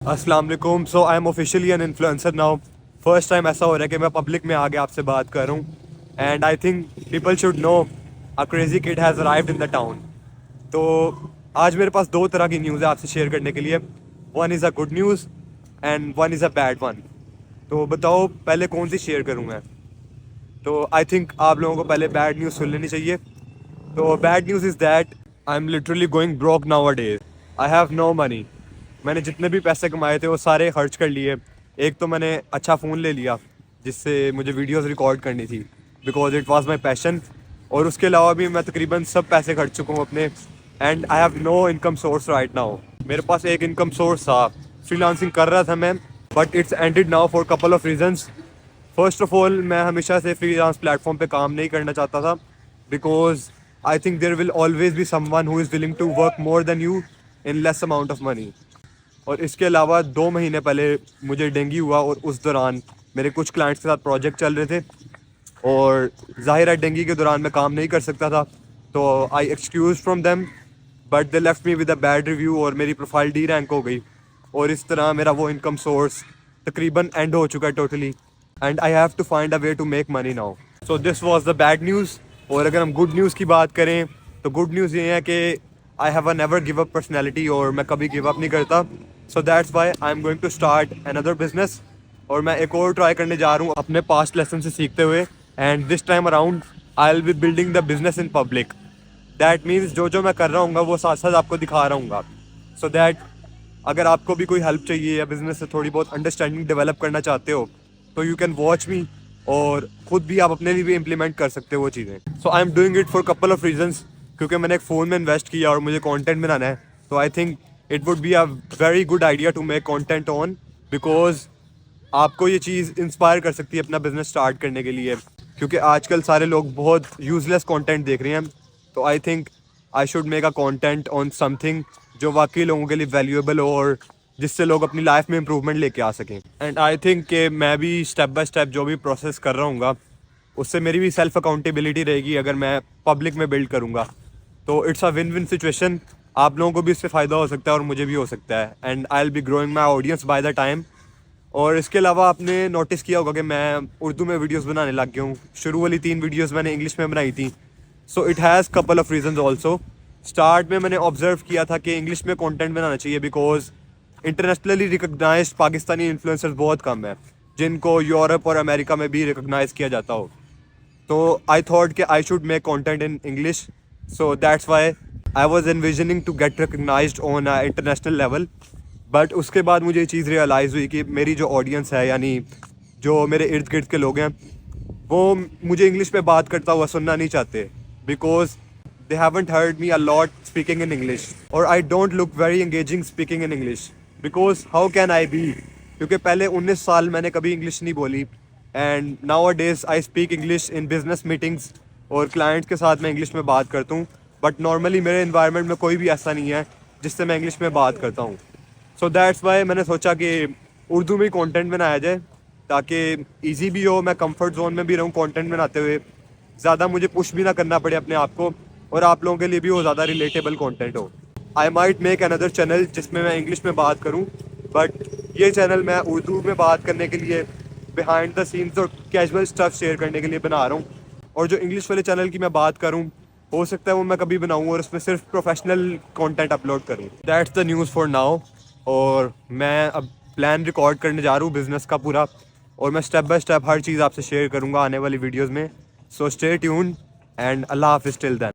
अस्सलाम वालेकुम। So I am officially an influencer now. First time ऐसा हो रहा है कि मैं पब्लिक में आगे आपसे बात कर रहा हूँ and I think people should know a crazy kid has arrived in the town. तो आज मेरे पास दो तरह की न्यूज़ है आपसे शेयर करने के लिए। One is a good news and one is a bad one. तो बताओ पहले कौन सी शेयर करूँ मैं। तो आई थिंक आप लोगों को पहले बैड न्यूज़ सुन लेनी चाहिए। तो bad news is that I am literally going broke nowadays. I have no money. मैंने जितने भी पैसे कमाए थे वो सारे खर्च कर लिए। एक तो मैंने अच्छा फ़ोन ले लिया जिससे मुझे वीडियोस रिकॉर्ड करनी थी because it was my passion. और उसके अलावा भी मैं तकरीबन सब पैसे खर्च चुका हूँ अपने and I have no income source right now. मेरे पास एक इनकम सोर्स था, फ्रीलांसिंग कर रहा था मैं, but it's ended now for couple of reasons. First of all मैं हमेशा से फ्रीलांस प्लेटफॉर्म पे काम नहीं करना चाहता था because I think there will always be someone who is willing to work more than you in less amount of money. और इसके अलावा 2 महीने पहले मुझे डेंगू हुआ और उस दौरान मेरे कुछ क्लाइंट्स के साथ प्रोजेक्ट चल रहे थे और ज़ाहिर है डेंगू के दौरान मैं काम नहीं कर सकता था। तो I excuse from them but they left me with a bad review और मेरी प्रोफाइल डी रैंक हो गई और इस तरह मेरा वो इनकम सोर्स तकरीबन एंड हो चुका है totally and I have to find a way to make money now. So this was the bad news. और अगर हम गुड न्यूज़ की बात करें तो गुड न्यूज़ ये है कि I have a never give up personality और मैं कभी गिव अप नहीं करता। So that's why I am going to start another business और मैं एक और ट्राई करने जा रहा हूँ अपने पास्ट लेसन से सीखते हुए and this time around I will be building the business in public. That means जो जो मैं कर रहा हूँ वो साथ साथ आपको दिखा रहा हूँ सो दैट अगर आपको भी कोई हेल्प चाहिए या बिजनेस से थोड़ी बहुत अंडरस्टैंडिंग डेवलप करना चाहते हो तो यू कैन वॉच मी और खुद भी आप अपने लिए भी इम्प्लीमेंट कर सकते हो वो चीज़ें। So I am doing it for couple of reasons क्योंकि मैंने एक फ़ोन में इन्वेस्ट किया और मुझे कंटेंट बनाना है। तो I think it would be a very good idea to make content on because आपको ये चीज़ इंस्पायर कर सकती है अपना बिजनेस स्टार्ट करने के लिए क्योंकि आजकल सारे लोग बहुत यूजलेस कंटेंट देख रहे हैं। तो I think I should make a content on something जो वाकई लोगों के लिए वैल्यूएबल हो और जिससे लोग अपनी लाइफ में इम्प्रूवमेंट लेके आ सकें। एंड आई थिंक कि मैं भी स्टेप बाय स्टेप जो भी प्रोसेस कर रहा हूँ उससे मेरी भी सेल्फ अकाउंटेबिलिटी रहेगी अगर मैं पब्लिक में बिल्ड करूँगा। तो it's a win win situation. आप लोगों को भी इससे फ़ायदा हो सकता है और मुझे भी हो सकता है and I will be growing my audience by the time. और इसके अलावा आपने नोटिस किया होगा कि मैं उर्दू में वीडियोस बनाने लग गया हूँ। शुरू वाली 3 वीडियोस मैंने इंग्लिश में बनाई थी। So it has couple of reasons also. Start में मैंने ऑब्जर्व किया था कि इंग्लिश में कंटेंट बनाना चाहिए because internationally recognised Pakistani influencers बहुत कम है जिनको यूरोप और अमेरिका में भी रिकग्नाइज किया जाता हो। तो आई थॉट कि I should make content in English. So that's why I was envisioning to get recognised on a international level. But उसके बाद मुझे ये चीज़ रियलाइज़ हुई कि मेरी जो ऑडियंस है यानी जो मेरे इर्द गिर्द के लोग हैं वो मुझे इंग्लिश में बात करता हुआ सुनना नहीं चाहते because they haven't heard me a lot speaking in English और I don't look very engaging speaking in English because how can I be. क्योंकि पहले 19 साल मैंने कभी इंग्लिश नहीं बोली and nowadays I speak English in business meetings और clients के साथ मैं इंग्लिश में बात करता हूँ। बट नॉर्मली मेरे इन्वायरमेंट में कोई भी ऐसा नहीं है जिससे मैं इंग्लिश में बात करता हूँ। सो दैट्स वाई मैंने सोचा कि उर्दू में ही कंटेंट बनाया जाए ताकि इजी भी हो, मैं कंफर्ट जोन में भी रहूँ कंटेंट बनाते हुए, ज़्यादा मुझे पुश भी ना करना पड़े अपने आप को और आप लोगों के लिए भी वो ज़्यादा रिलेटेबल कंटेंट हो। I might make another channel जिसमें मैं इंग्लिश में बात करूँ बट ये चैनल मैं उर्दू में बात करने के लिए बिहाइंड द सीन्स और कैजुअल स्टफ शेयर करने के लिए बना रहा हूँ। और जो इंग्लिश वाले चैनल की मैं बात करूँ हो सकता है वो मैं कभी बनाऊँ और उसमें सिर्फ प्रोफेशनल कंटेंट अपलोड करूँ। That's the news for now. और मैं अब प्लान रिकॉर्ड करने जा रहा हूँ बिज़नेस का पूरा और मैं स्टेप बाय स्टेप हर चीज़ आपसे शेयर करूँगा आने वाली वीडियोज़ में। सो स्टे ट्यून्ड एंड अल्लाह हाफिज़ टिल देन।